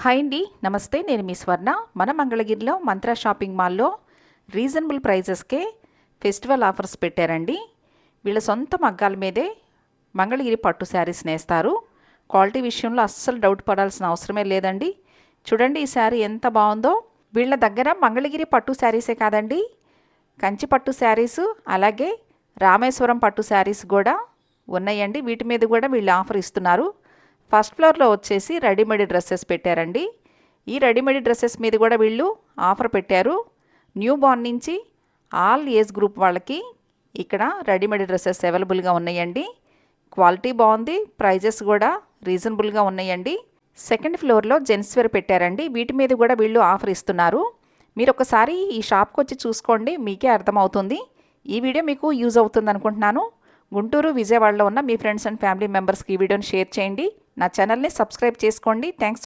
Hi అండి, నమస్తే. నేను మీ స్వర్ణ. మన మంగళగిరిలో మంత్రా షాపింగ్ మాల్లో రీజనబుల్ ప్రైజెస్కే ఫెస్టివల్ ఆఫర్స్ పెట్టారండి. వీళ్ళ సొంత మగ్గాల మీదే మంగళగిరి పట్టు శారీస్ నేస్తారు. క్వాలిటీ విషయంలో అస్సలు డౌట్ పడాల్సిన అవసరమే లేదండి. చూడండి ఈ శారీ ఎంత బాగుందో. వీళ్ళ దగ్గర మంగళగిరి పట్టు శారీసే కాదండి, కంచి పట్టు శారీసు, అలాగే రామేశ్వరం పట్టు శారీస్ కూడా ఉన్నాయండి. వీటి మీద కూడా వీళ్ళు ఆఫర్ ఇస్తున్నారు. ఫస్ట్ ఫ్లోర్లో వచ్చేసి రెడీమేడ్ డ్రెస్సెస్ పెట్టారండి. ఈ రెడీమేడ్ డ్రెస్సెస్ మీద కూడా వీళ్ళు ఆఫర్ పెట్టారు. న్యూ బార్న్ నుంచి ఆల్ ఏజ్ గ్రూప్ వాళ్ళకి ఇక్కడ రెడీమేడ్ డ్రెస్సెస్ అవైలబుల్గా ఉన్నాయండి. క్వాలిటీ బాగుంది, ప్రైజెస్ కూడా రీజనబుల్గా ఉన్నాయండి. సెకండ్ ఫ్లోర్లో జెంట్స్ వేర్ పెట్టారండి. వీటి మీద కూడా వీళ్ళు ఆఫర్ ఇస్తున్నారు. మీరు ఒకసారి ఈ షాప్కి వచ్చి చూసుకోండి, మీకే అర్థమవుతుంది. ఈ వీడియో మీకు యూజ్ అవుతుంది అనుకుంటున్నాను. గుంటూరు, విజయవాడలో ఉన్న మీ ఫ్రెండ్స్ అండ్ ఫ్యామిలీ మెంబర్స్కి ఈ వీడియోని షేర్ చేయండి. నా ఛానల్ని సబ్స్క్రైబ్ చేసుకోండి. థ్యాంక్స్.